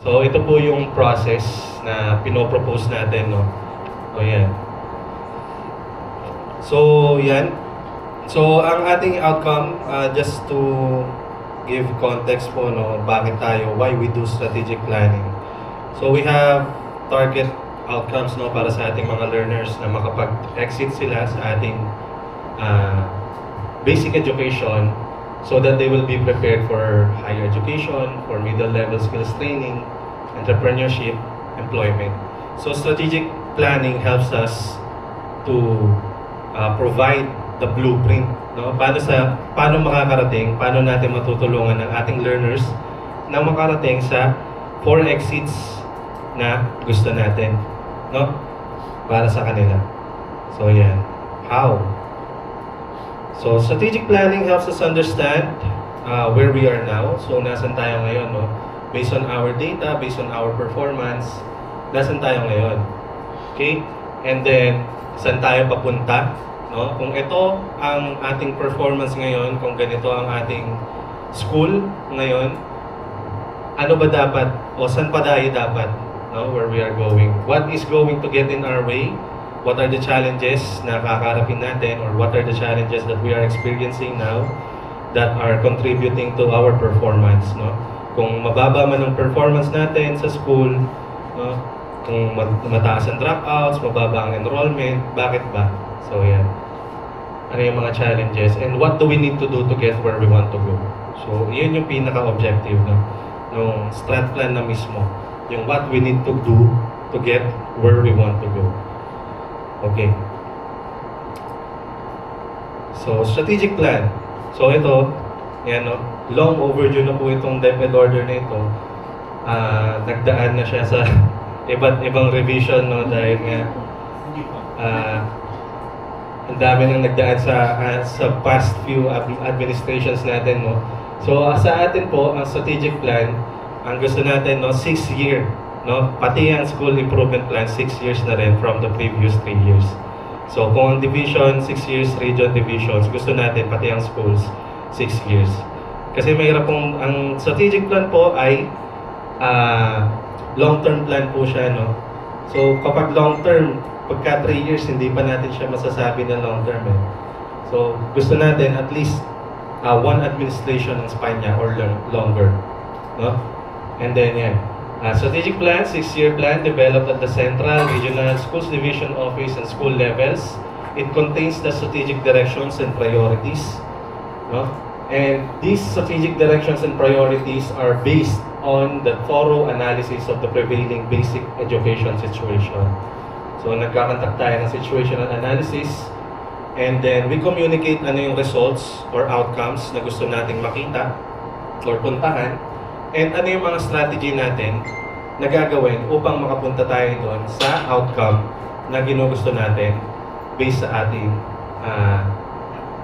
So ito po yung process na pinopropose natin, no? So yan. So yan. So ang ating outcome, just to give context po, no, bakit tayo, why we do strategic planning. So we have target outcomes, no, para sa ating mga learners na makapag-exit sila sa ating basic education, so that they will be prepared for higher education, for middle level skills training, entrepreneurship, employment. So strategic planning helps us to provide the blueprint, no? Paano makakarating, paano natin matutulungan ng ating learners na makarating sa 4 exits na gusto natin, no? Para sa kanila. So yan. How? So strategic planning helps us understand where we are now. So nasan tayo ngayon, no? Based on our data, based on our performance, nasan tayo ngayon? Okay? And then, saan tayo papunta? No? Kung ito ang ating performance ngayon, kung ganito ang ating school ngayon, ano ba dapat o saan pa tayo dapat, no, where we are going? What is going to get in our way? What are the challenges na kakaharapin natin, or what are the challenges that we are experiencing now that are contributing to our performance, no? Kung mababa man ang performance natin sa school, no? Kung mataas ang dropouts, mababa ang enrollment, bakit ba? So yan. Ano yung mga challenges, and what do we need to do to get where we want to go? So yun yung pinaka-objective, no, nung strat plan na mismo, yung what we need to do to get where we want to go. Okay. So strategic plan. So ito, yan, no, long overdue na po itong DepEd order na ito. Nagdaan na siya sa iba't ibang revision, no, dahil nga ang dami nang nagdaan sa past few administrations natin, no. So sa atin po, ang strategic plan, ang gusto natin, no, 6-year, no, pati ang school improvement plan 6 years na rin from the previous 3 years. So kung ang division 6 years, region divisions, gusto natin pati ang schools 6 years. Kasi mahirap pong ang strategic plan po ay long-term plan po siya, no. So kapag long-term, pagka 3 years, hindi pa natin siya masasabi na long-term, eh. So gusto natin at least 1 administration ang span niya or longer, no. And then yan, strategic plan, 6-year plan developed at the central, regional, schools division office and school levels. It contains the strategic directions and priorities, no? And these strategic directions and priorities are based on the thorough analysis of the prevailing basic education situation. So nagkakantak tayo ng situational analysis, and then we communicate ano yung results or outcomes na gusto nating makita or puntahan, and ano yung mga strategy natin na gagawin upang makapunta tayo doon sa outcome na ginugusto natin based sa ating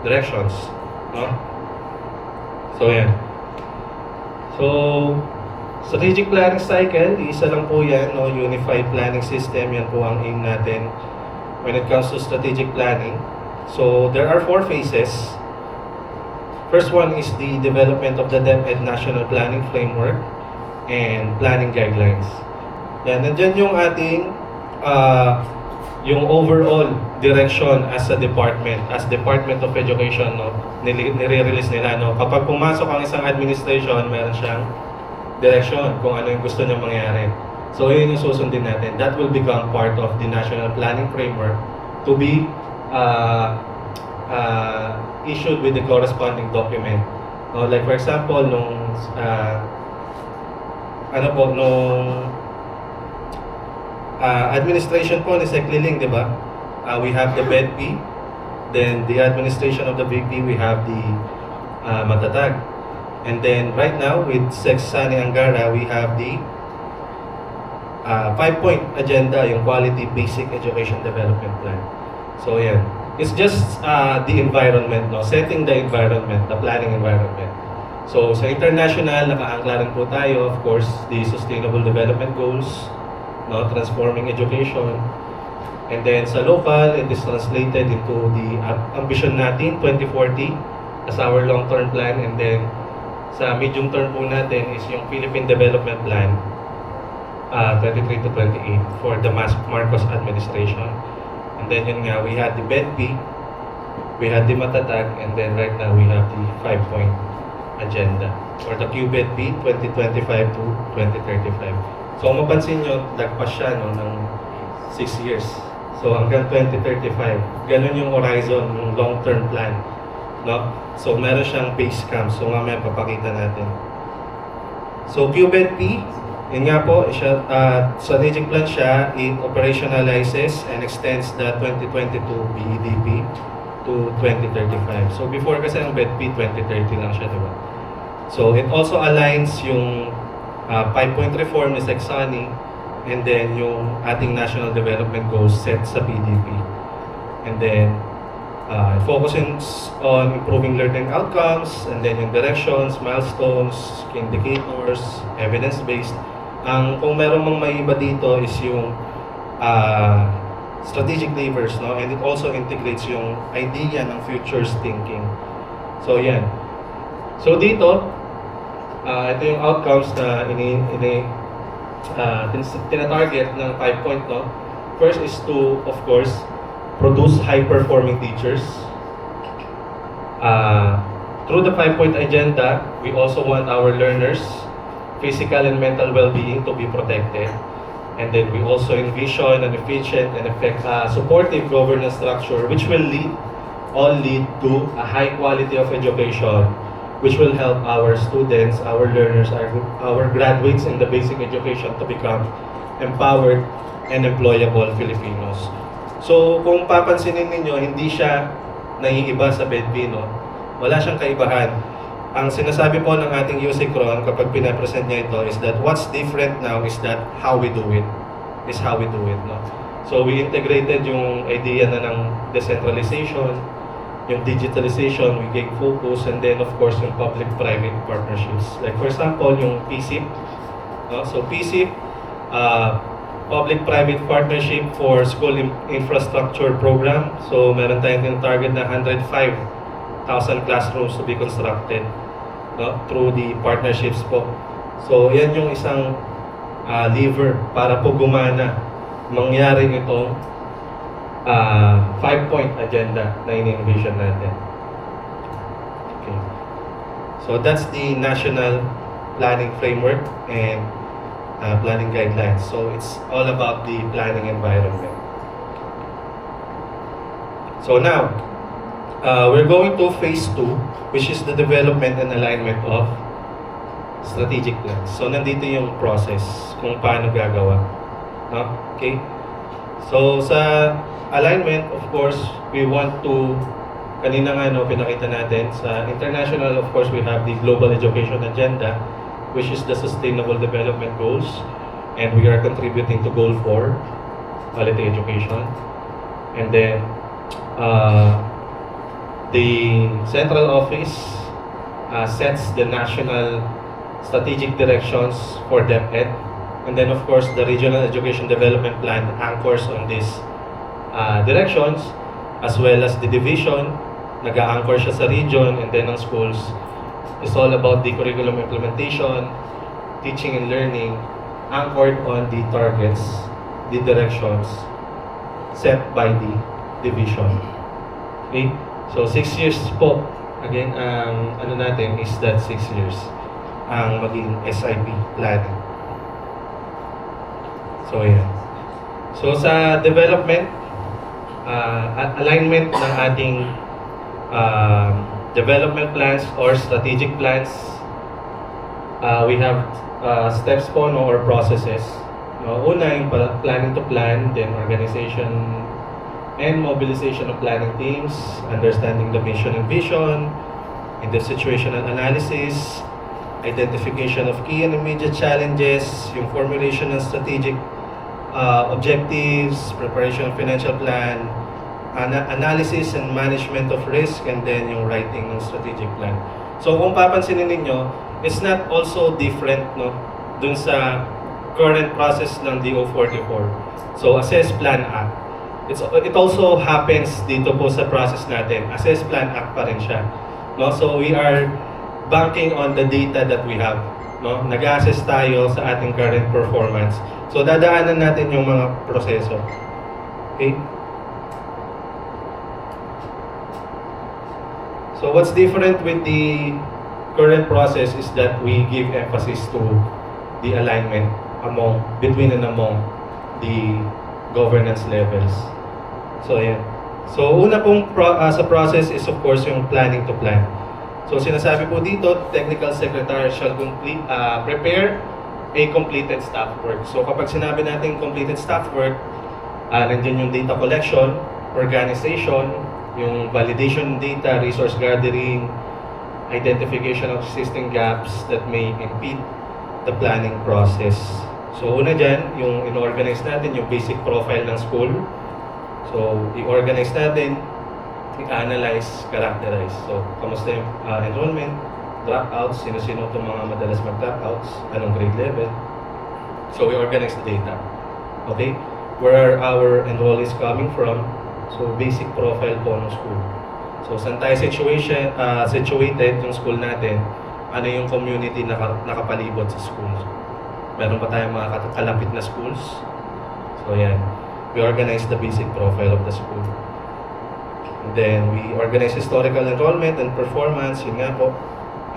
directions, no? So yan. So strategic planning cycle, isa lang po yan, no? Unified planning system, yan po ang aim natin when it comes to strategic planning. So there are 4 phases. First one is the development of the DepEd National Planning Framework and Planning Guidelines. Yan, nandyan yung ating yung overall direction as a department, as Department of Education, no, nire-release nila, no. Kapag pumasok ang isang administration, meron siyang direction kung ano yung gusto niya mangyari. So yun yung susundin natin. That will become part of the National Planning Framework to be issued with the corresponding document. No, like for example, nung administration po ni Sec Liling, di ba? We have the BEDP, then the administration of the VP, we have the Matatag. And then right now with Sec Sani Angara, we have the 5-point agenda, yung Quality Basic Education Development Plan. So yan. It's just the environment, no? Setting the environment, the planning environment. So sa international, nakaangkla rin po tayo, of course, the Sustainable Development Goals, no? Transforming education. And then sa local, it is translated into the ambition natin, 2040, as our long-term plan. And then sa medium term po natin is yung Philippine Development Plan 23 to 28 for the Marcos administration. And then yun nga, we had the BEDP, we had the Matatag, and then right now we have the 5-point agenda for the QBEDP 2025 to 2035. So kung mapansin nyo, lagpas siya no, ng 6 years. So hanggang 2035, ganun yung horizon, yung long-term plan. No? So meron siyang base camp, so mamaya papakita natin. So QBEDP, yun nga po, siya, strategic plan siya, it operationalizes and extends the 2022 BEDP to 2035. So before kasi ang BEDP, 2030 lang siya, di ba? So it also aligns yung 5-point reform ni Sexani and then yung ating national development goals set sa PDP. And then focuses on improving learning outcomes and then yung directions, milestones, key indicators, evidence-based. Kung meron mang maiba dito is yung strategic levers, no? And it also integrates yung idea ng futures thinking. So yan. So dito, ito yung outcomes na tinatarget ng 5-point, no? First is to, of course, produce high-performing teachers. Through the 5-point agenda, we also want our learners' physical and mental well-being to be protected. And then we also envision an efficient and supportive governance structure which will lead to a high quality of education, which will help our students, our learners, our graduates in the basic education to become empowered and employable Filipinos. So kung papansinin ninyo, hindi siya naiiba sa BEDP, no? Wala siyang kaibahan. Ang sinasabi po ng ating USICRON kapag pinapresent niya ito is that what's different now is that how we do it. No? So we integrated yung idea na ng decentralization, yung digitalization, we gave focus, and then of course yung public-private partnerships. Like for example, yung PSIP. No? So PSIP, Public-Private Partnership for School Infrastructure Program. So meron tayong target na 105,000 classrooms to be constructed, no, through the partnerships po. So yan yung isang lever para po gumana mangyari itong 5-point agenda na in-envision natin. Okay. So that's the national planning framework and planning guidelines. So it's all about the planning environment. So now, we're going to phase 2, which is the development and alignment of strategic plans. So nandito yung process kung paano gagawa. No? Okay? So sa alignment, of course, we want to, kanina nga pinakita natin, sa international, of course, we have the Global Education Agenda, which is the Sustainable Development Goals, and we are contributing to Goal 4, Quality Education. And then, the Central Office sets the national strategic directions for DepEd. And then, of course, the Regional Education Development Plan anchors on these directions, as well as the division, nag-a-anchor siya sa region, and then ang schools is all about the curriculum implementation, teaching and learning, anchored on the targets, the directions set by the division. Okay? So 6 years po, again, ano natin is that 6 years ang maging SIP planning. So yeah. So sa development, alignment ng ating development plans or strategic plans, we have steps po, no, or processes. No? Una, yung planning to plan, then organization and mobilization of planning teams, understanding the mission and vision, and the situational analysis, identification of key and immediate challenges, yung formulation ng strategic objectives, preparation of financial plan, analysis and management of risk, and then yung writing ng strategic plan. So kung papansinin ninyo, it's not also different, no, dun sa current process ng DO44. So assess, plan, act. It also happens dito po sa process natin. Assess, plan, act pa rin siya. No? So we are banking on the data that we have. no? Nag-assess tayo sa ating current performance. So dadaanan natin yung mga proseso. Okay? So what's different with the current process is that we give emphasis to the alignment between and among the governance levels. So yeah. So una pong sa process is of course yung planning to plan. So sinasabi po dito, technical secretary shall prepare a completed staff work. So kapag sinabi natin completed staff work, nandiyan yung data collection, organization, yung validation data, resource gathering, identification of existing gaps that may impede the planning process. So una dyan, yung in-organize natin yung basic profile ng school. So i-organize natin, i-analyze, characterize. So kamusta yung enrollment, dropouts, sino-sino itong mga madalas mag-dropouts, anong grade level. So we organize the data. Okay? Where are our enrollees coming from? So basic profile po ng school. So saan tayo situated yung school natin, ano yung community na nakapalibot sa school. Meron pa tayong mga kalapit na schools. So yan, we organize the basic profile of the school. And then we organize historical enrollment and performance, yun nga po.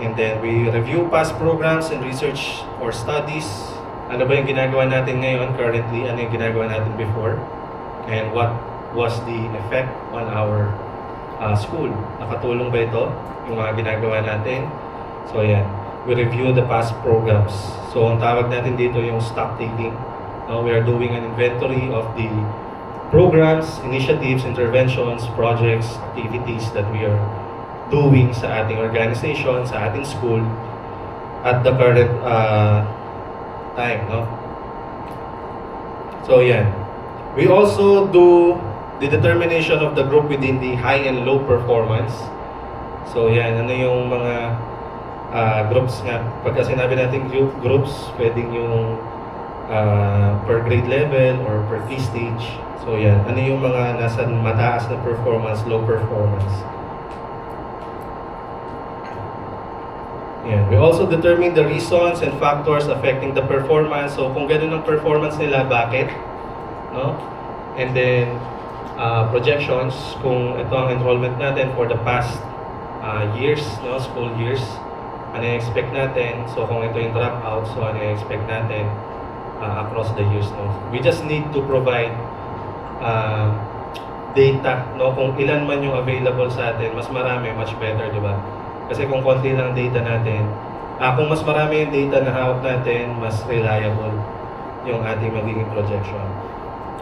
And then we review past programs and research or studies. Ano ba yung ginagawa natin ngayon currently, ano yung ginagawa natin before, and what was the effect on our school. Nakatulong ba ito, yung mga ginagawa natin? So yan, we review the past programs. So ang tawag natin dito yung stock taking. We are doing an inventory of the programs, initiatives, interventions, projects, activities that we are doing sa ating organization, sa ating school at the current time, no? So yan. We also do the determination of the group within the high and low performance. So yan, ano yung mga groups nga. Pagka sinabi natin groups, pwedeng yung per grade level or per key stage. So yan, ano yung mga nasa mataas na performance, low performance. Yan. We also determine the reasons and factors affecting the performance. So kung ganun ang performance nila, bakit? No? And then projections, kung ito ang enrollment natin for the past years, no, school years, ano yung expect natin? So kung ito yung dropout, so ano yung expect natin across the years, no? We just need to provide data, no? Kung ilan man yung available sa atin, mas marami, much better, di ba? Kasi kung konti lang data natin, kung mas marami yung data na hawak natin, mas reliable yung ating magiging projection.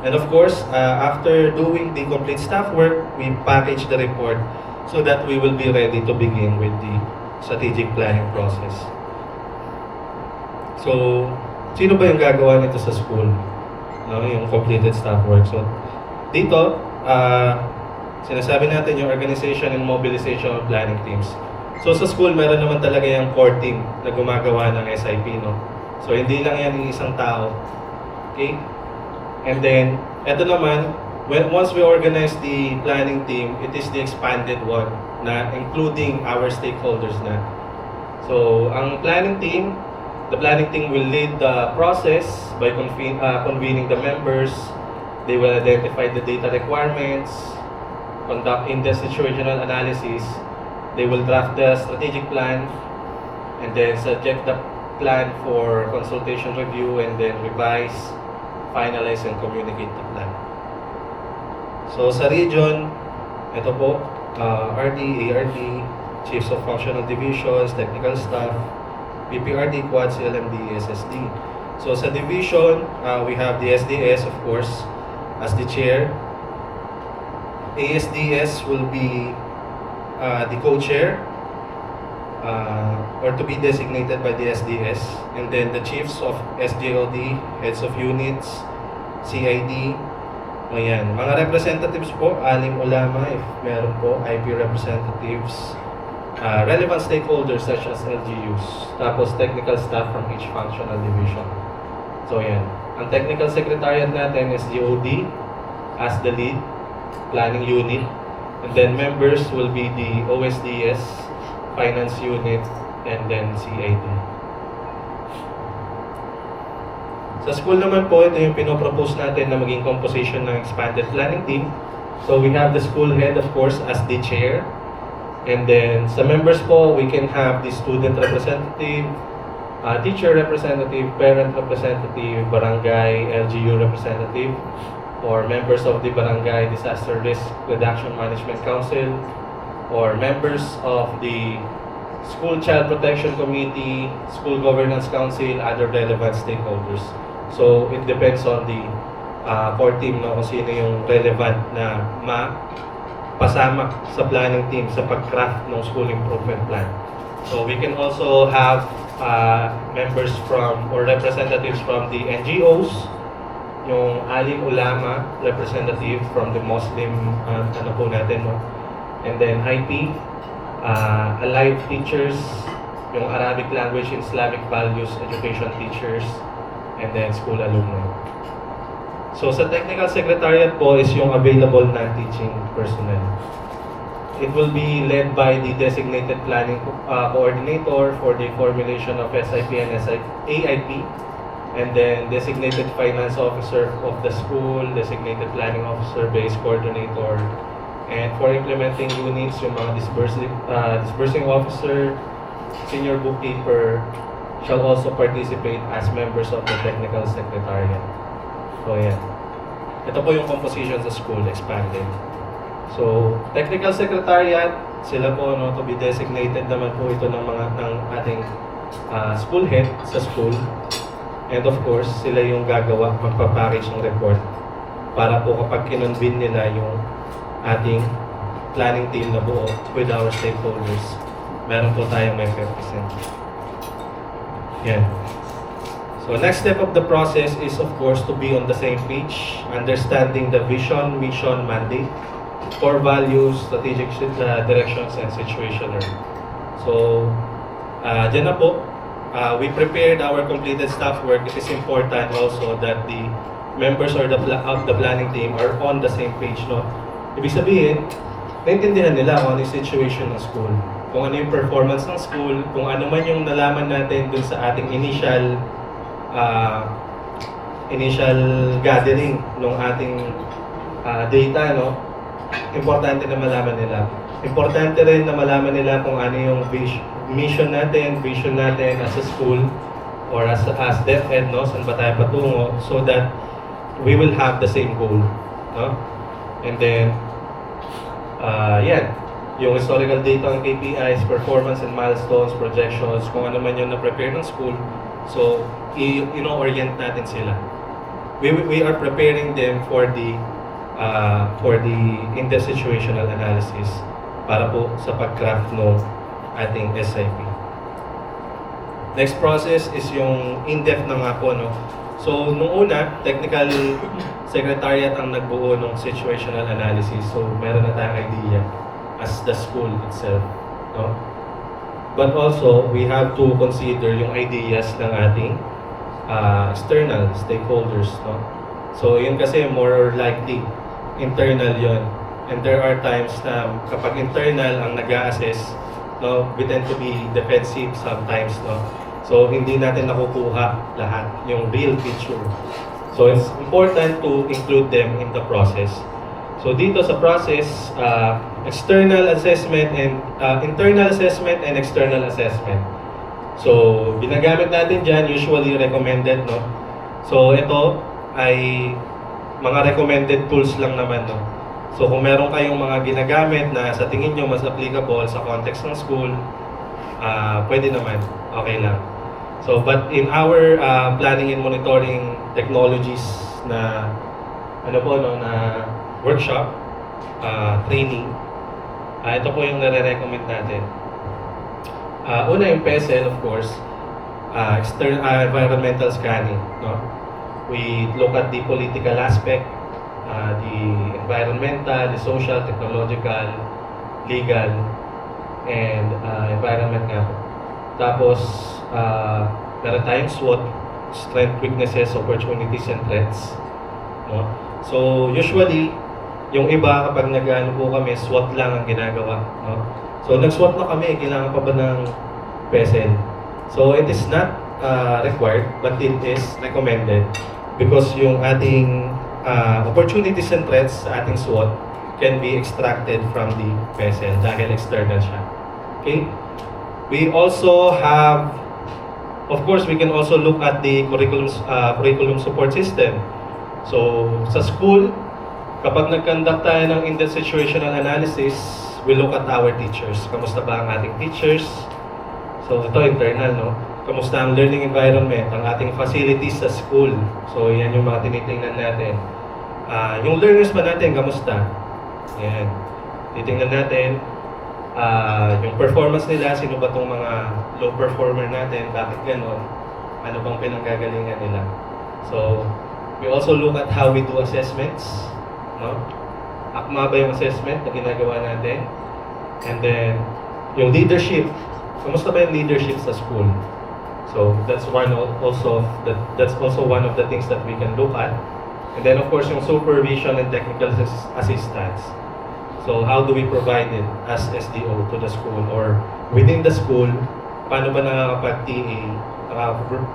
And of course, after doing the complete staff work, we package the report so that we will be ready to begin with the strategic planning process. So, sino ba yung gagawa nito sa school? No, yung completed staff work. So, dito, sinasabi natin yung organization and mobilization of planning teams. So, sa school, meron naman talaga yung core team na gumagawa ng SIP, no? So, hindi lang yan yung isang tao. Okay? And then, eto naman, once we organize the planning team, it is the expanded one na including our stakeholders na. So, ang planning team, the planning team will lead the process by convening the members. They will identify the data requirements, conduct in-depth situational analysis. They will draft the strategic plan and then subject the plan for consultation review and then revise, finalize, and communicate the plan. So sa region, ito po, RD, ARD, Chiefs of Functional Divisions, Technical Staff, PPRD, Quad, CLMD, SSD. So sa division, we have the SDS, of course, as the chair. ASDS will be the co-chair, or to be designated by the SDS. And then the chiefs of SJOD, heads of units, CID. Ayan. Mga representatives po, aling ulama, if meron po, IP representatives, relevant stakeholders such as LGUs, tapos technical staff from each functional division. So yan. Ang technical secretariat natin is GOD as the lead, planning unit. And then members will be the OSDS, finance unit, and then CID. Sa school naman po, ito yung pinopropose natin na maging composition ng expanded planning team. So we have the school head, of course, as the chair. And then sa members po, we can have the student representative, teacher representative, parent representative, barangay, LGU representative, or members of the Barangay Disaster Risk Reduction Management Council, or members of the School Child Protection Committee, School Governance Council, other relevant stakeholders. So it depends on the core team, no, kung sino yung relevant na pasama sa planning team sa pag-craft ng school improvement plan. So we can also have members from or representatives from the NGOs, yung alim ulama representative from the Muslim ano po natin, no? And then IP, allied teachers, yung Arabic language and Islamic values education teachers, and then school alumni. So sa technical secretariat po is yung available na teaching personnel. It will be led by the designated planning coordinator for the formulation of SIP and AIP, and then designated finance officer of the school, designated planning officer, base coordinator, and for implementing units, yung mga disbursing officer, senior bookkeeper shall also participate as members of the technical secretariat. So yeah, ito po yung composition sa school expanded. So technical secretariat, sila po, no, to be designated naman po ito ng ating school head sa school. And of course, sila yung gagawa, magpapackage ng report para po kapag kinonvene nila yung ating planning team na buo with our stakeholders, meron po tayong may represent. Yan. So next step of the process is of course to be on the same page, understanding the vision, mission, mandate, core values, strategic directions, and situational. So, dyan na po. We prepared our completed staff work. It is important also that the members of the planning team are on the same page, no? Ibig sabihin, naintindihan nila kung ano yung situation ng school, kung ano yung performance ng school, kung ano man yung nalaman natin dun sa ating initial gathering ng ating data, no? Importante na malaman nila. Importante rin na malaman nila kung ano yung mission natin, vision natin as a school or as DepEd, no? Saan ba tayo patungo, so that we will have the same goal, no? And then, yan, yung historical data ng KPIs, performance and milestones, projections, kung ano man yung na-prepare ng school, so, orient natin sila. We are preparing them for the in-depth situational analysis para po sa pag-craft ng ating SIP. Next process is yung in-depth na nga po, no? So, nung una, technical secretariat ang nagbuo ng situational analysis. So, meron na tayong idea as the school itself, no? But also, we have to consider yung ideas ng ating external stakeholders, no? So, yun kasi more or likely internal yon, and there are times na kapag internal ang nag-a-assess, no, we tend to be defensive sometimes, no, so hindi natin nakukuha lahat yung real picture, so it's important to include them in the process. So dito sa process, external assessment and internal assessment and external assessment, so ginagamit natin dyan, usually recommended, no, so ito ay mga recommended tools lang naman, no? So kung meron kayong mga ginagamit na sa tingin nyo mas applicable sa context ng school, pwede naman, okay lang. So but in our planning and monitoring technologies na na workshop, training, ito po yung nare-recommend natin. Una yung PESEL, of course, environmental scanning, no? We look at the political aspect, the environmental, the social, technological, legal, and environment nga po. Tapos, meron tayong SWOT, strength, weaknesses, opportunities, and threats, no? So, usually, yung iba kapag nag-ano po kami, SWOT lang ang ginagawa, no? So, nag-SWOT na kami, kailangan pa ba ng PESEL? So, it is not required, but it is recommended because yung ating opportunities and threats sa ating SWOT can be extracted from the PESEL dahil external siya. Okay? We also have, of course, we can also look at the curriculum support system. So, sa school, kapag nag-conduct tayo ng in-depth situational analysis, we look at our teachers. Kamusta ba ang ating teachers? So, ito internal, no? Kamusta ang learning environment, ang ating facilities sa school. So, yan yung mga tinitingnan natin. Yung learners ba natin, kamusta? Yan. Titingnan natin yung performance nila, sino ba itong mga low performer natin, bakit ganon, ano bang pinanggagalingan nila. So, we also look at how we do assessments. No? Akma ba yung assessment na ginagawa natin? And then, yung leadership. Kamusta ba yung leadership sa school? So, that's also one of the things that we can look at. And then, of course, yung supervision and technical assistance. So, how do we provide it as SDO to the school or within the school? Paano ba nakakapag-TA,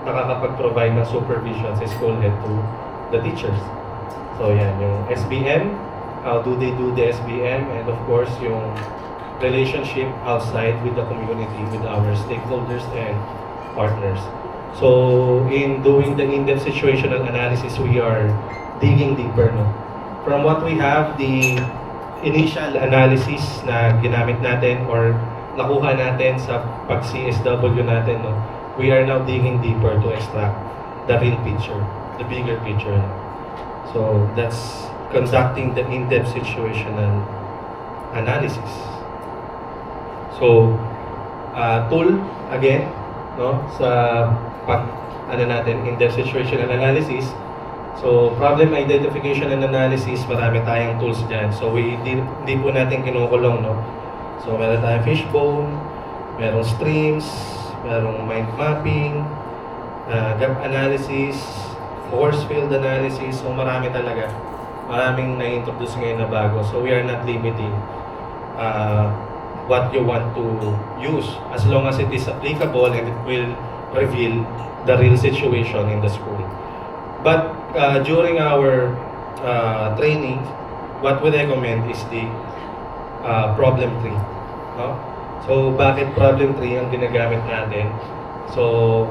nakakapag-provide ng supervision sa school head to the teachers? So, yan, yung SBM, how do they do the SBM? And of course, yung relationship outside with the community, with our stakeholders and partners. So, in doing the in-depth situational analysis, we are digging deeper, no? From what we have, the initial analysis na ginamit natin or nakuha natin sa pag-CSW natin, no? We are now digging deeper to extract the real picture, the bigger picture. No? So, that's conducting the in-depth situational analysis. So, tool, again, no, sa natin, in-depth situational analysis. So, problem identification and analysis, marami tayong tools dyan. So, hindi po natin kinukulong, no? So, meron tayong fishbone, merong streams, merong mind mapping, gap analysis, force field analysis. So, marami talaga. Maraming na-introduce ngayon na bago. So, we are not limiting what you want to use as long as it is applicable and it will reveal the real situation in the school. But during our training, what we recommend is the problem tree. No? So, bakit problem tree ang ginagamit natin? So,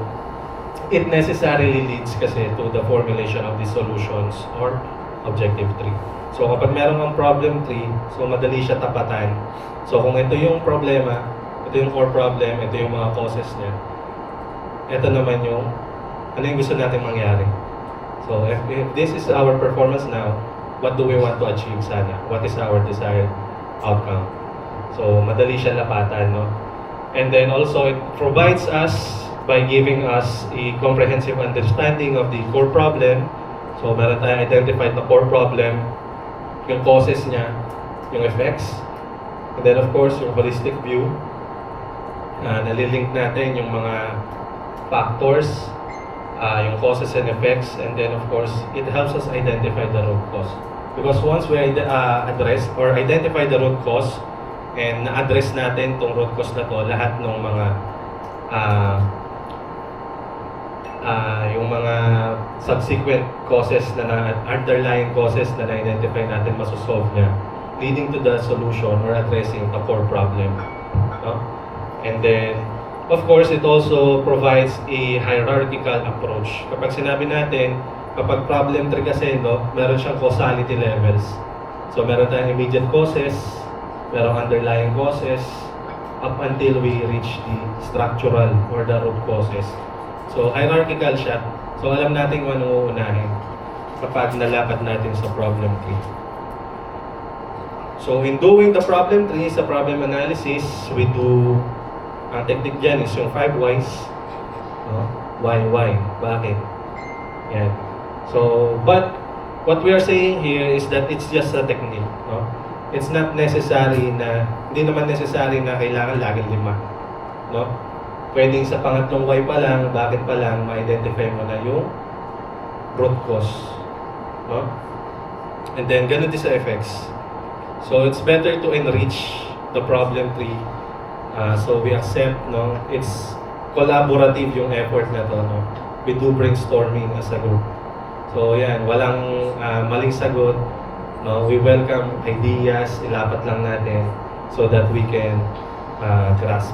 it necessarily leads kasi to the formulation of the solutions or objective tree. So, kapag meron kang problem tree, so madali siya tapatan. So, kung ito yung problema, ito yung core problem, ito yung mga causes niya, ito naman yung ano yung gusto natin mangyari. So, if this is our performance now, what do we want to achieve sana? What is our desired outcome? So, madali siya lapatan, no? And then also, it provides us by giving us a comprehensive understanding of the core problem. So, meron tayong identified na core problem, yung causes niya, yung effects, and then of course, yung holistic view. Nalilink natin yung mga factors, yung causes and effects, and then of course, it helps us identify the root cause. Because once we address or identify the root cause, and na-address natin itong root cause na to, lahat ng mga yung mga subsequent causes underlying causes na na-identify natin, masosolve niya, leading to the solution or addressing the core problem. No? And then, of course, it also provides a hierarchical approach. Kapag sinabi natin, kapag problem tree kasi, no, meron siyang causality levels. So, meron tayong immediate causes, merong underlying causes, up until we reach the structural or the root causes. So, hierarchical siya. So, alam natin kung anong uunahin kapag nalapat natin sa problem tree. So, in doing the problem tree, sa problem analysis, we do, ang technique dyan is yung 5 whys. No? Why? Bakit? Yan. So, but what we are saying here is that it's just a technique. No? It's not necessary na, hindi naman necessary na kailangan laging 5. No? Pwedeng sa pangatlong why pa lang, bakit pa lang, ma-identify mo na yung root cause. No? And then, ganun din sa effects. So, it's better to enrich the problem tree. So, we accept, no, its collaborative yung effort na to, no? We do brainstorming as a group. So yan, walang maling sagot, no? We welcome ideas, ilapat lang natin so that we can grasp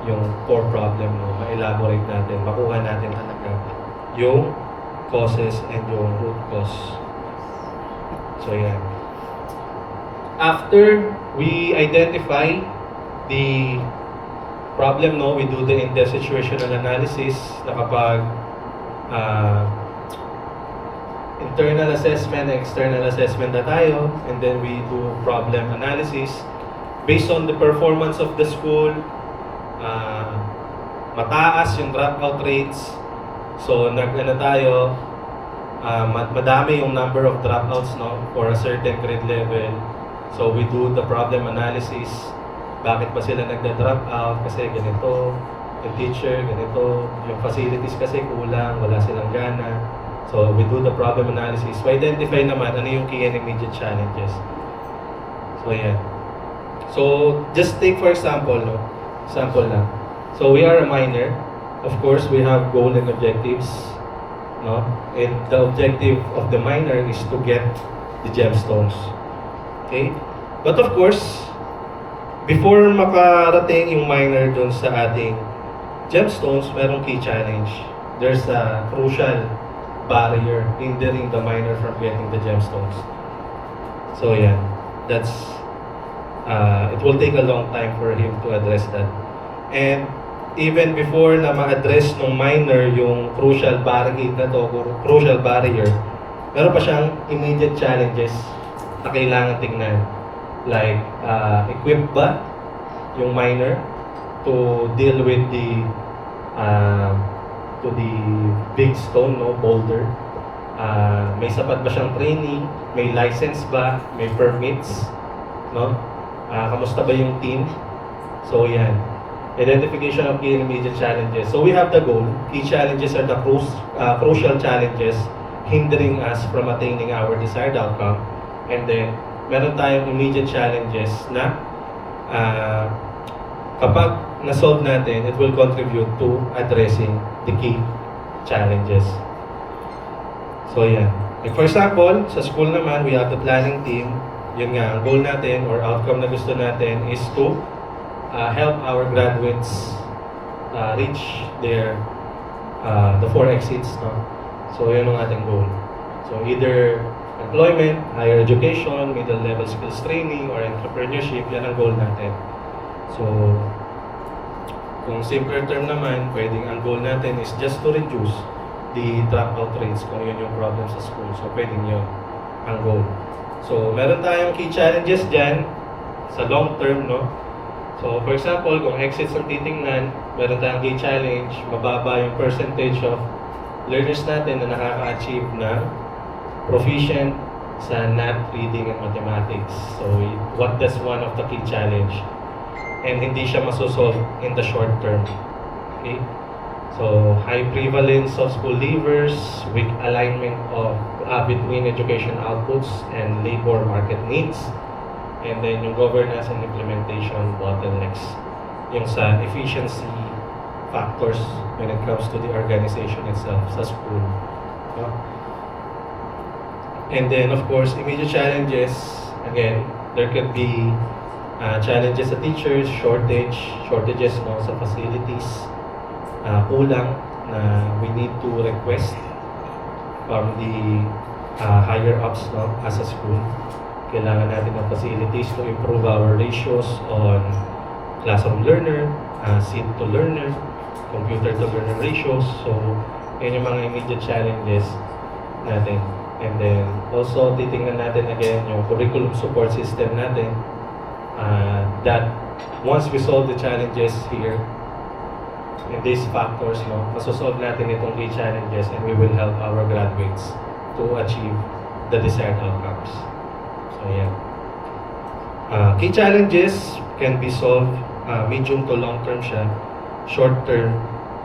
yung core problem, no? Ma-elaborate natin, makuha natin talaga yung causes and yung root cause. So yan. After we identify the problem, no, we do the in-depth situational analysis na kapag internal assessment, external assessment na tayo, and then we do problem analysis based on the performance of the school. Mataas yung dropout rates, so tayo, madami yung number of dropouts, no, for a certain grade level. So we do the problem analysis. Bakit ba sila nagda-drop out? Kasi ganito, yung teacher, ganito, yung facilities kasi kulang, wala silang gana. So we do the problem analysis. So identify naman ano yung key and immediate challenges. So yan. So just take for example, no? Example lang. So we are a minor. Of course, we have goal and objectives, no? And the objective of the minor is to get the gemstones. Okay? But of course, before makarating yung minor dun sa ating gemstones, merong key challenge. There's a crucial barrier hindering the minor from getting the gemstones. So yeah, that's it will take a long time for him to address that. And even before na ma-address ng minor yung crucial barrier na to, crucial barrier, meron pa siyang immediate challenges na kailangan tingnan. Like, equipped ba yung minor to deal with the big stone, no, boulder? May sapat ba siyang training? May license ba? May permits? No? Kamusta ba yung team? So yan. Identification of key and immediate challenges. So we have the goal. Key challenges are the crucial challenges hindering us from attaining our desired outcome. And then, meron tayong immediate challenges na kapag na-solve natin, it will contribute to addressing the key challenges. So yan. Like for example, sa school naman, we have the planning team. Yun nga, ang goal natin or outcome na gusto natin is to help our graduates reach their the 4 exits, no? So yun ang ating goal. So either employment, higher education, middle level skills training, or entrepreneurship, yan ang goal natin. So kung simpler term naman, pwedeng ang goal natin is just to reduce the dropout rates kung yun yung problem sa school. So pwedeng yun ang goal. So meron tayong key challenges dyan sa long term, no? So for example, kung exits ang titingnan, meron tayong key challenge, mababa yung percentage of learners natin na nakaka-achieve ng proficient sa math, reading, and mathematics. So that's one of the key challenge. And hindi siya masosolve in the short term. Okay? So high prevalence of school leavers, weak alignment of between education outputs and labor market needs. And then yung governance and implementation bottlenecks. Yung sa efficiency factors when it comes to the organization itself sa school. No? And then of course, immediate challenges, again, there could be challenges sa teachers, shortages, no, sa facilities, kulang na we need to request from the higher ups, no, as a school. Kailangan natin ng facilities to improve our ratios on classroom learner, seat to learner, computer to learner ratios. So, yun yung mga immediate challenges natin. And then, also, titingnan natin again yung curriculum support system natin. That once we solve the challenges here, in these factors, no, masosolve natin itong key challenges and we will help our graduates to achieve the desired outcomes. So, yeah. Key challenges can be solved medium to long term siya. Short term,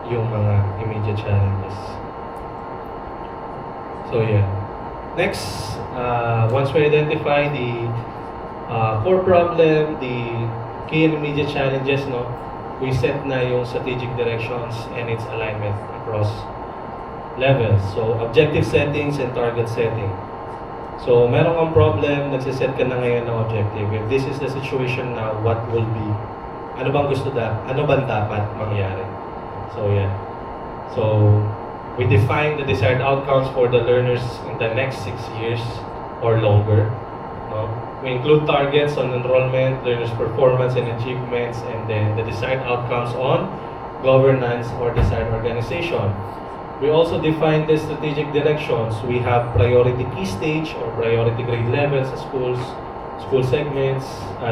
yung mga immediate challenges. So, yeah. Next, once we identify the core problem, the key and immediate challenges, no, we set na yung strategic directions and its alignment across levels. So, objective settings and target setting. So, meron kang problem, nagsiset ka na ngayon ng objective. If this is the situation now, what will be? Ano bang ano bang dapat mangyari? So, yeah. So, we define the desired outcomes for the learners in the next 6 years or longer. No? We include targets on enrollment, learners' performance and achievements, and then the desired outcomes on governance or desired organization. We also define the strategic directions. We have priority key stage or priority grade levels sa schools, school segments,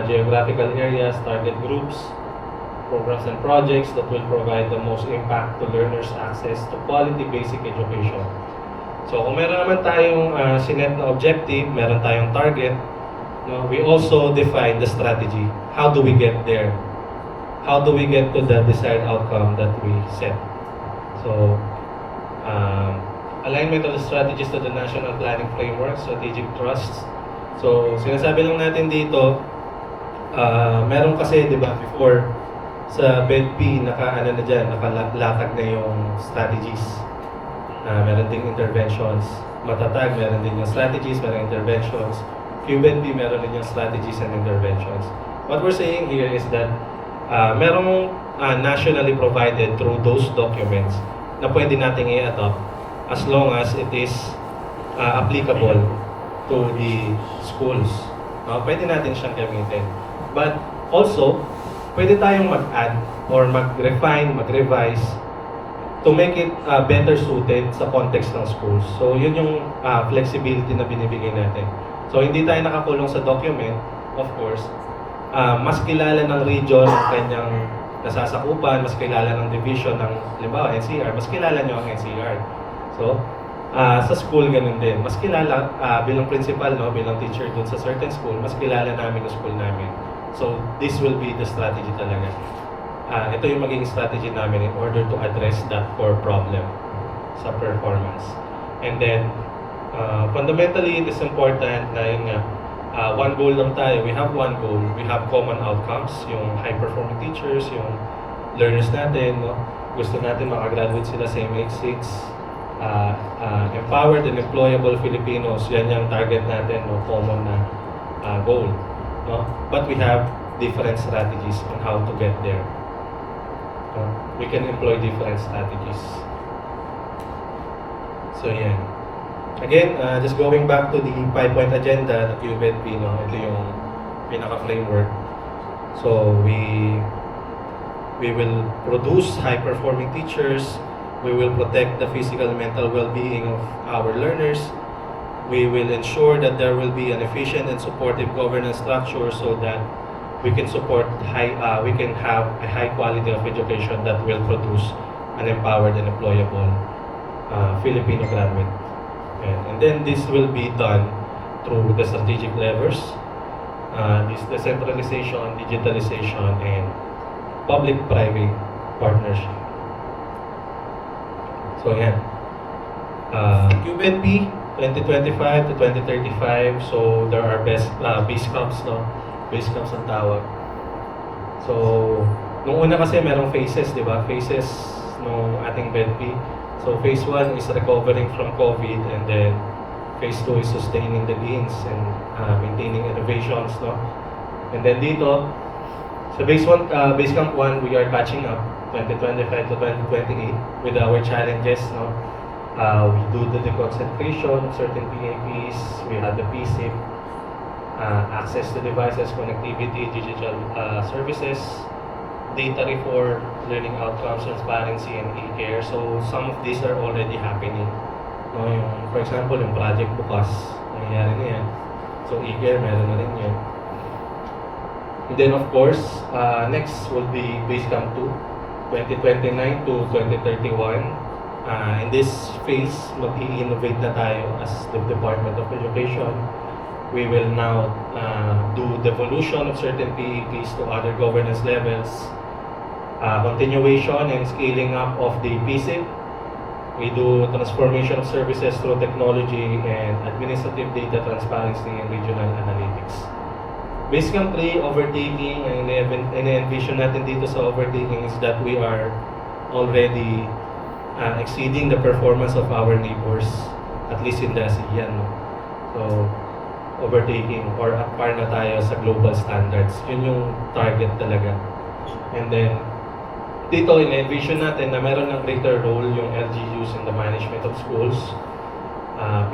geographical areas, target groups, programs and projects that will provide the most impact to learners' access to quality basic education. So kung meron naman tayong sinet na objective, meron tayong target, no, we also define the strategy. How do we get there? How do we get to the desired outcome that we set? So, alignment of the strategies to the National Planning Framework, strategic trusts. So, sinasabi lang natin dito, meron kasi, di ba, before sa BEDP, nakalatag na yung strategies. Meron ding interventions. Matatag, meron din yung strategies, meron interventions. QBEDP, meron din yung strategies and interventions. What we're saying here is that merong nationally provided through those documents na pwede natin i-adopt as long as it is applicable to the schools. Pwede natin siyang gamitin. But also, pwede tayong mag-add or mag-refine, mag-revise to make it better suited sa context ng schools. So, yun yung flexibility na binibigay natin. So, hindi tayo nakakulong sa document, of course. Mas kilala ng region ang kanyang nasasakupan, mas kilala ng division ng, halimbawa, NCR, mas kilala nyo ang NCR. So, sa school, ganun din. Mas kilala, bilang principal, no, bilang teacher dun sa certain school, mas kilala namin yung school namin. So, this will be the strategy talaga. Ito yung magiging strategy namin in order to address that core problem sa performance. And then, fundamentally, it is important na yun nga, one goal lang tayo. We have one goal. We have common outcomes. Yung high-performing teachers, yung learners natin, no? Gusto natin makagraduate sila sa MH6. Empowered and employable Filipinos, yan yung target natin, no? Common na goal. No? But we have different strategies on how to get there. We can employ different strategies. So, yan. Again, just going back to the 5-point agenda, the QBEDP, no? Ito yung pinaka-framework. So, we will produce high-performing teachers. We will protect the physical and mental well-being of our learners. We will ensure that there will be an efficient and supportive governance structure so that we can support we can have a high quality of education that will produce an empowered and employable Filipino graduate. And then this will be done through the strategic levers, this decentralization, digitalization, and public-private partnership. So yan. QBEDP 2025 to 2035. So there are base camps, no? Base camps ang tawag. So nung una kasi merong phases, di ba? Phases nung ating BEDP. So phase 1 is recovering from COVID, and then phase 2 is sustaining the gains and maintaining innovations, no? And then dito, sa base camp 1, we are catching up 2025 to 2028 with our challenges, no? We do the deconcentration of certain PAPs, we have the PSIP, access to devices, connectivity, digital services, data reform, learning outcomes, transparency, and e-care. So, some of these are already happening. No, yung, for example, yung project bukas, nangyayari na yan. So, e-care, meron na rin yan. And then, of course, next will be Basecamp 2, 2029 to 2031. In this phase, mag-i-innovate na tayo as the Department of Education. We will now do devolution of certain PAPs to other governance levels, continuation and scaling up of the PSIP. We do transformation of services through technology and administrative data transparency and regional analytics. Basecamp 3, overtaking, ang ine-envision natin dito sa overtaking is that we are already exceeding the performance of our neighbors, at least in the ASEAN. No? So, overtaking or at par na tayo sa global standards. Yun yung target talaga. And then, dito in-envision natin na meron ng greater role yung LGUs in the management of schools,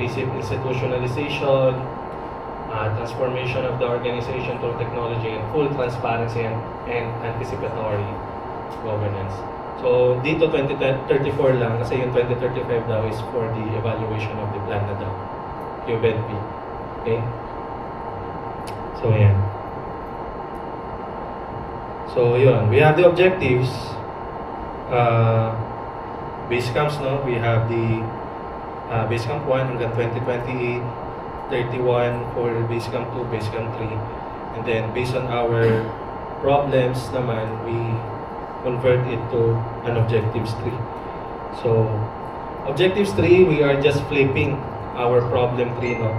PSIP institutionalization, transformation of the organization through technology, and full transparency and anticipatory governance. So, dito 2034 lang kasi yung 2035 daw is for the evaluation of the plan na daw. QBEDP. Okay? So, yan. So, yun. We have the objectives. Base camps, no? We have the base camp 1 hanggang 2028, 31 for base camp 2, base camp 3. And then, based on our problems naman, we convert it to an objectives 3. So, objectives 3, we are just flipping our problem 3, no?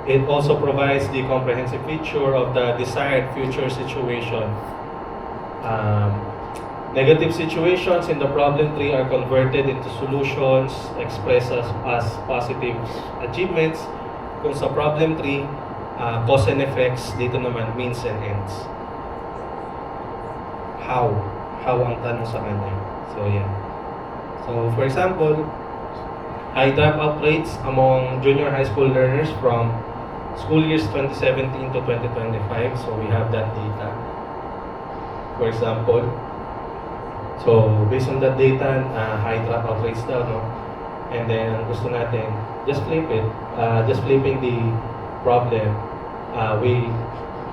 It also provides the comprehensive picture of the desired future situation. Negative situations in the problem tree are converted into solutions expressed as positive achievements. Kung sa problem tree, cause and effects, dito naman means and ends. How? How ang tanong sa kanya. So, yeah. So, for example, high dropout rates among junior high school learners from school years 2017 to 2025. So, we have that data. For example, so based on that data, high dropout rates daw, no? And then, gusto natin, just flip it. Just flipping the problem.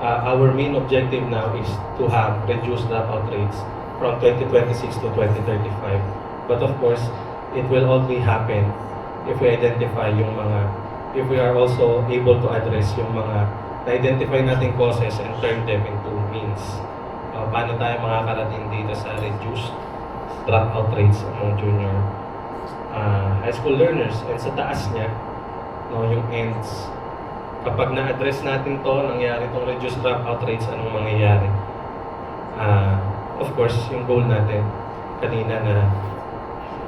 Our main objective now is to have reduced dropout rates from 2026 to 2035. But of course, it will only happen if we identify yung mga, if we are also able to address yung mga na-identify nating causes and turn them into means. Paano tayo makakarating dito sa reduced dropout rates among junior high school learners, and sa taas niya, no, yung ends. Kapag na-address natin to, nangyari itong reduced dropout rates, anong mangyayari? Of course, yung goal natin kanina na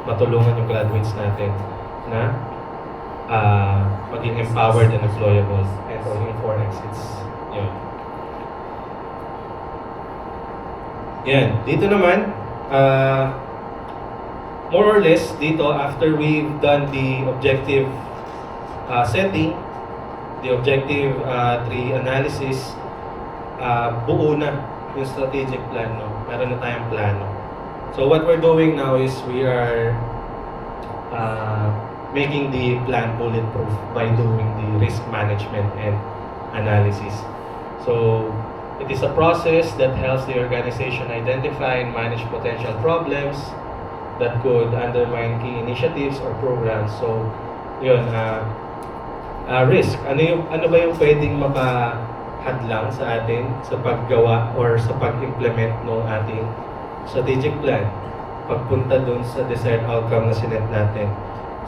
matulungan yung graduates natin na maging empowered and employable. And so, yung 4 exits. Yun. Yan. Dito naman, more or less, dito, after we've done the objective setting, the objective 3 analysis, buo na yung strategic plan, no? Meron na tayong plano. So what we're doing now is we are making the plan bulletproof by doing the risk management and analysis. So it is a process that helps the organization identify and manage potential problems that could undermine key initiatives or programs. So, yun, risk. Ano ba yung pwedeng makahadlang sa atin sa paggawa or sa pag-implement ng ating strategic plan pagpunta dun sa desired outcome na sinet natin.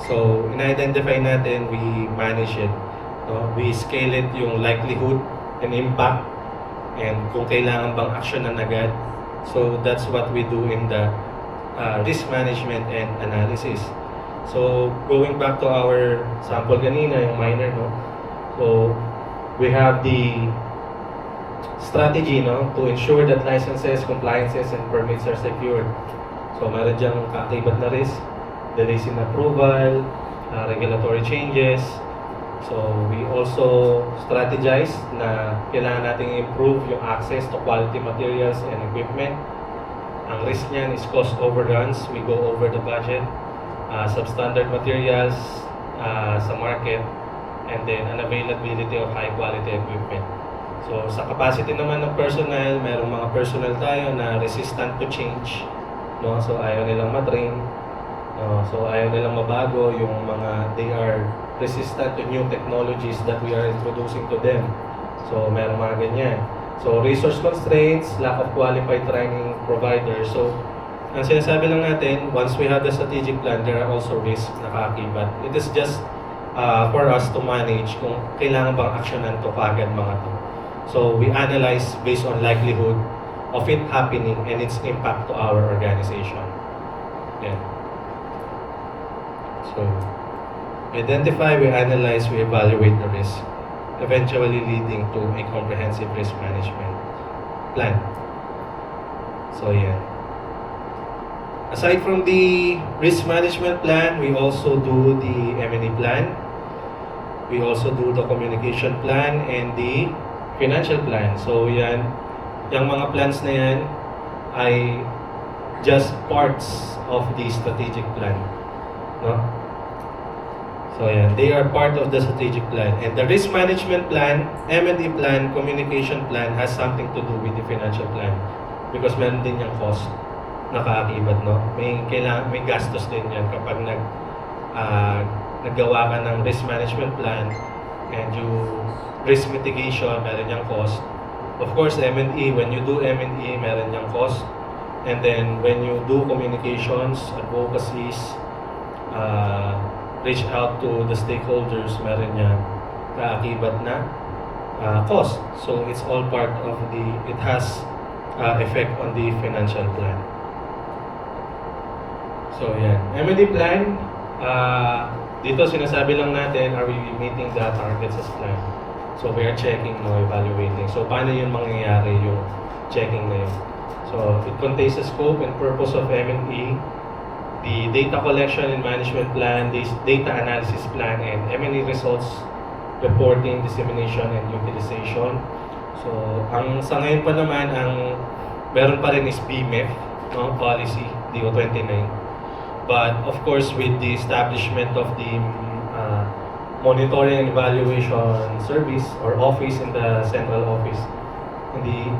So, in-identify natin, we manage it. No? We scale it yung likelihood and impact, and kung kailangan bang aksyonan agad. So that's what we do in the risk management and analysis. So going back to our sample kanina, yung minor, no? So we have the strategy, no, to ensure that licenses, compliances, and permits are secured. So meron diyang kaakibat na risk, delays in approval, regulatory changes. So, we also strategize na kailangan nating improve yung access to quality materials and equipment. Ang risk niyan is cost overruns. We go over the budget, substandard materials sa market, and then unavailability of high quality equipment. So, sa capacity naman ng personnel, merong mga personnel tayo na resistant to change. No? So, ayaw nilang matrain. So, ayaw nilang mabago yung mga, they are resistant to new technologies that we are introducing to them. So, meron mga ganyan. So, resource constraints, lack of qualified training providers. So, ang sinasabi lang natin, once we have the strategic plan, there are also risks na kaakibat. It is just for us to manage kung kailangan bang aksyonan to kaagad mga to. So we analyze based on likelihood of it happening and its impact to our organization. Yeah. So, identify, we analyze, we evaluate the risk, eventually leading to a comprehensive risk management plan. So, yeah. Aside from the risk management plan, we also do the M&E plan. We also do the communication plan and the financial plan. So, yan, yung mga plans na yan ay just parts of the strategic plan. No? So yan, they are part of the strategic plan. And the risk management plan, M&E plan, communication plan has something to do with the financial plan. Because meron din yung cost na kaakibat, no? May gastos din yan kapag naggawa ka ng risk management plan and you risk mitigation, meron yung cost. Of course, M&E, when you do M&E, meron yung cost. And then when you do communications, advocacies, reach out to the stakeholders, meron yan kaakibat na cost. So it's all part of it has effect on the financial plan. So yan, M&E plan, dito sinasabi lang natin, are we meeting the targets as planned? So we are checking, no, evaluating. So paano yun mangyayari yung checking na yun? So it contains the scope and purpose of M&E, the data collection and management plan, the data analysis plan, and M&E results reporting, dissemination, and utilization. So sa ngayon pa naman, meron pa rin is BMEF, no, policy, DO29. But of course, with the establishment of the monitoring and evaluation service or office in the central office, we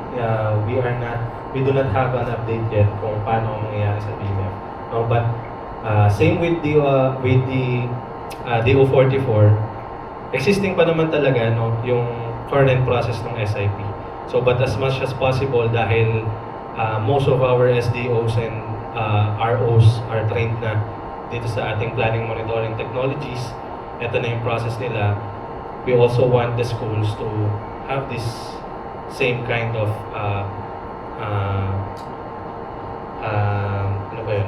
do not have an update yet kung paano mangyayari sa BMEF. No, but same with the DO44, existing pa naman talaga, no, yung current process ng SIP. So but as much as possible, dahil most of our SDOs and ROs are trained na dito sa ating planning monitoring technologies, ito na yung process nila. We also want the schools to have this same kind of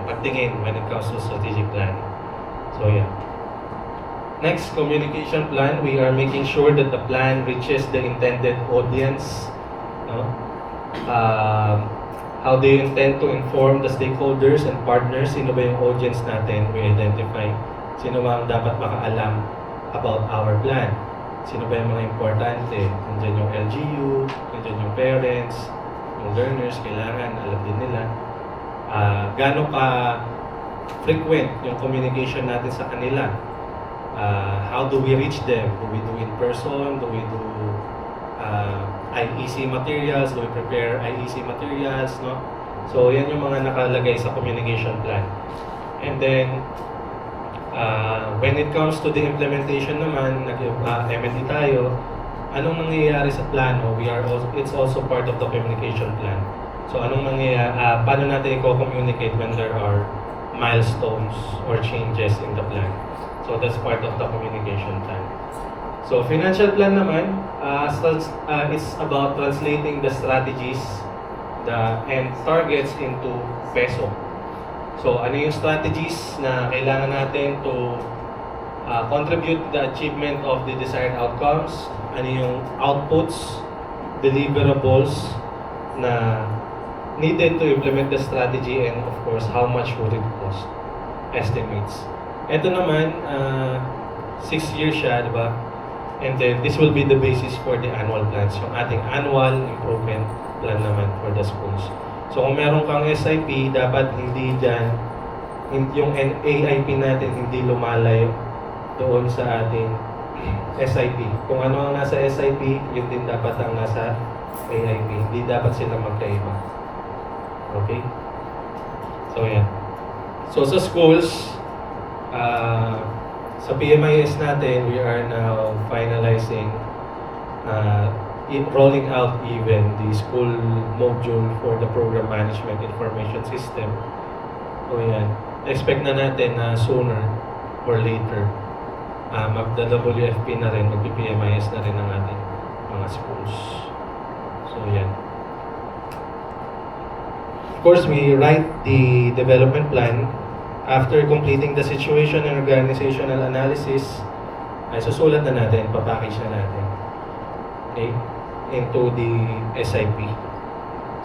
pagtingin when it comes to strategic planning. So yeah. Next, communication plan. We are making sure that the plan reaches the intended audience. How they intend to inform the stakeholders and partners. Sino ba yung audience natin? We identify. Sino ba ang dapat makaalam about our plan? Sino ba yung mga importante? Nandiyan yung LGU, nandiyan yung parents, yung learners, kailangan alam din nila. Gaano ka frequent yung communication natin sa kanila? How do we reach them? Do we do in person? Do we do IEC materials? Do we prepare IEC materials? No? So, yan yung mga nakalagay sa communication plan. And then, when it comes to the implementation naman, M&E tayo, anong nangyayari sa plano? It's also part of the communication plan. So, anong nangyayari, paano natin i-communicate when there are milestones or changes in the plan? So, that's part of the communication plan. So, financial plan naman, it's about translating the strategies and targets into peso. So, ano yung strategies na kailangan natin to contribute to the achievement of the desired outcomes? Ano yung outputs, deliverables na needed to implement the strategy, and of course, how much would it cost? Estimates. Ito naman, 6 years siya, di ba? And then, this will be the basis for the annual plans. Yung ating annual improvement plan naman for the schools. So, kung meron kang SIP, dapat hindi dyan, yung AIP natin hindi lumalayo doon sa ating SIP. Kung ano ang nasa SIP, yun din dapat ang nasa AIP. Hindi dapat sila magkaiba. Okay? So, yan. So, sa schools, sa PMIS natin, we are now finalizing, rolling out even the school module for the Program Management Information System. So yan, expect na natin na sooner or later, magda-WFP na rin, magpi-PMIS na rin ang ating mga schools. So, yan. Of course, we write the development plan. After completing the situation and organizational analysis, ay susulat na natin, papackage na natin. Okay? Into the SIP.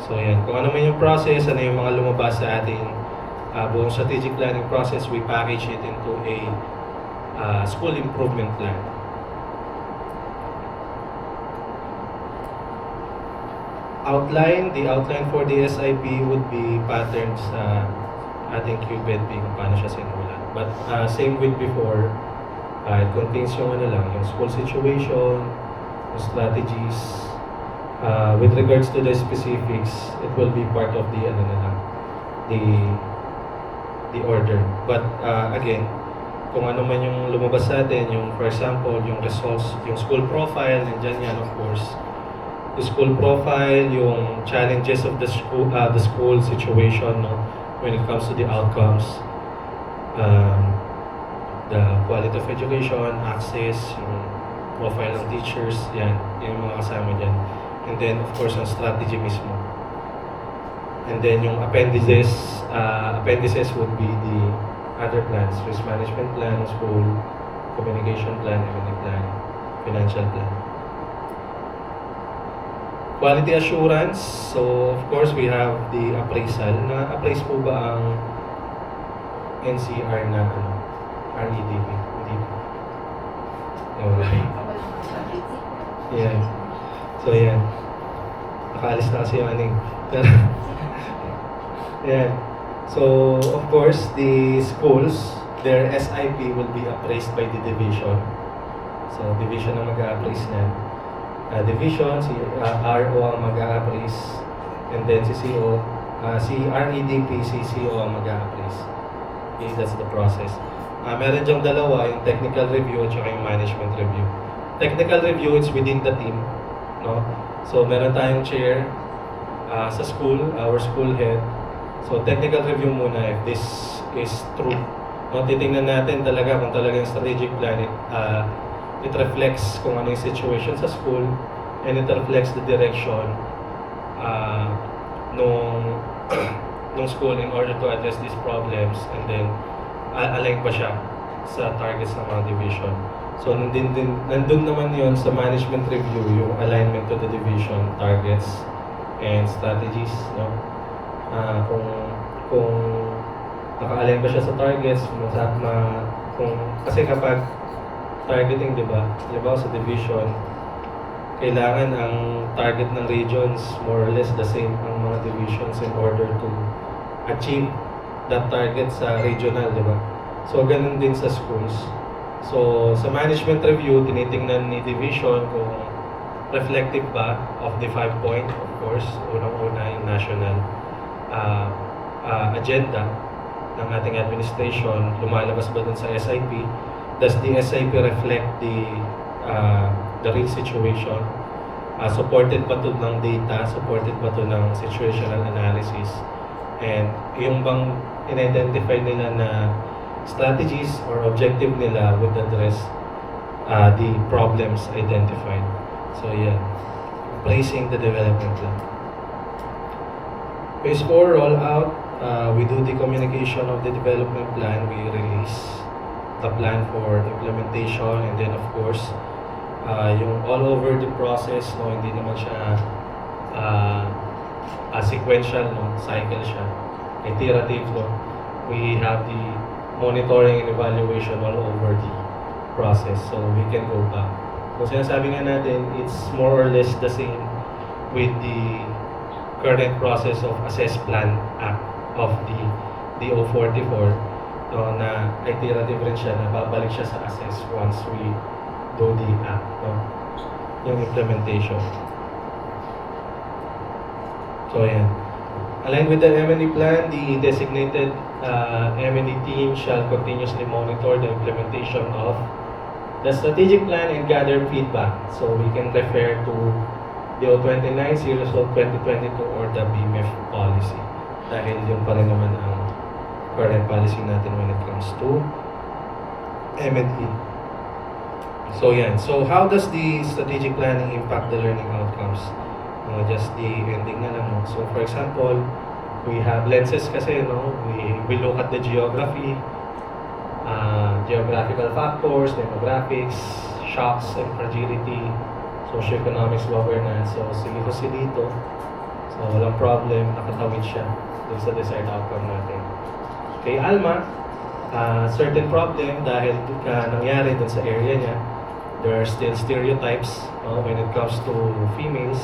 So, yan. Kung ano man yung process, ano yung mga lumabas sa ating buong strategic planning process, we package it into a school improvement plan. The outline for the SIP would be patterned sa ating QBEDP kung paano siya sinulat. But same with before, it contains yung ano lang, yung school situation, yung strategies. With regards to the specifics, it will be part of the ano na lang, the order. But again, kung ano man yung lumabas sa atin, yung for example, yung results, yung school profile, nandiyan yan of course. The school profile, yung challenges of the school situation, no, when it comes to the outcomes, the quality of education, access, yung profile ng teachers, yan yung mga kasama dyan. And then of course ang strategy mismo. And then yung appendices would be the other plans, risk management plan, school, communication plan, M&A plan, financial plan. Quality assurance, so of course we have the appraisal. Na-appraise po ba ang NCR na ano, REDP? Hindi po. Wala. Yeah. So yan. Nakaalis na kasi yung aning. Yeah. So of course the schools, their SIP will be appraised by the division. So division ang mag-a-appraise niyan. Division, si RO ang mag-a-appraise, and then si CO, si REDP, si CO ang mag-a-appraise. Okay, that's the process. Meron dyang dalawa, yung technical review at yung management review. Technical review, it's within the team, no? So meron tayong chair sa school, our school head. So technical review muna if this is true. No, titingnan natin talaga kung talaga yung strategic plan it reflects kung ano yung situation sa school, and it reflects the direction nung school in order to address these problems, and then align pa siya sa targets ng mga division. So nandun naman yun sa management review, yung alignment to the division, targets, and strategies, no? Kung naka-align ba siya sa targets, kasi kapag targeting, di ba? Sa division, kailangan ang target ng regions more or less the same ang mga divisions in order to achieve that target sa regional, di ba? So, ganun din sa schools. So, sa management review, tinitingnan ni division kung reflective ba of the 5-point, of course, unang-una yung national agenda ng ating administration, lumalabas ba dun sa SIP? Does the SIP reflect the real situation? Supported ba ito ng data? Supported ba ito ng situational analysis? And yung bang in-identify nila na strategies or objective nila would address the problems identified. So yeah, placing the development plan. Phase 4, roll out. We do the communication of the development plan. We release the plan for implementation, and then of course yung all over the process, no, hindi naman siya sequential, no, cycle siya, iterative, no. We have the monitoring and evaluation all over the process, so we can go back. Kung sinasabi nga natin, it's more or less the same with the current process of Assess Plan Act of the DO44, no, na iterative rin siya, na babalik siya sa assess once we do the act, no, yung implementation. So yan. Aligned with the M&E plan, the designated M&E team shall continuously monitor the implementation of the strategic plan and gather feedback. So we can refer to the O29, Series of 2022, or the BMF policy. Dahil yun pa rin naman ang current policy natin when it comes to M&E. So yan. So how does the strategic planning impact the learning outcomes? Just the ending na lang. No? So for example, we have lenses kasi, no? We look at the geography, geographical factors, demographics, shocks and fragility, socioeconomic governance. So si dito, so walang problem, nakatawid siya dun sa desired outcome natin. Kay Alma, certain problem dahil nangyari dun sa area niya, there are still stereotypes when it comes to females.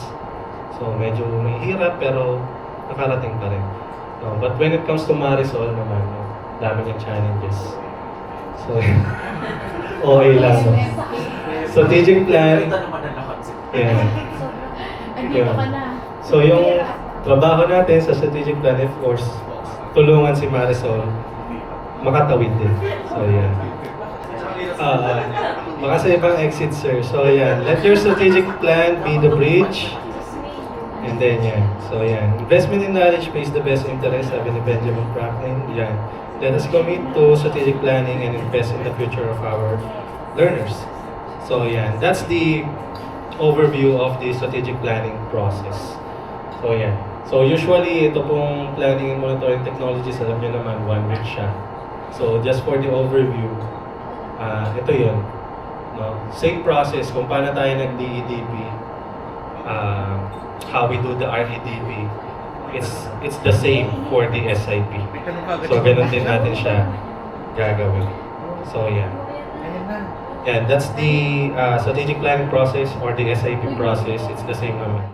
So medyo mahirap pero nakarating pa rin. But when it comes to Marisol naman, dami niyang challenges. So, okay lang. No? Strategic plan. Yeah. Andito ka na. So yung trabaho natin sa strategic plan, of course, tulungan si Marisol makatawid din. So yan. Baka sa ibang exit, sir. So yan. Let your strategic plan be the bridge. And then yan. So yan. Investment in knowledge pays the best interest, sabi ni Benjamin Franklin. Yan. Let us commit to strategic planning and invest in the future of our learners. So yan. That's the overview of the strategic planning process. So yan. So usually, ito pong planning and monitoring technologies, alam nyo naman, 1 week siya. So just for the overview, ito yun. No? Same process kung paano tayo nag-DEDP, how we do the REDP, it's the same for the SIP. So ganun din natin siya gagawin. So yeah. Yeah, that's the strategic planning process or the SIP process. It's the same naman.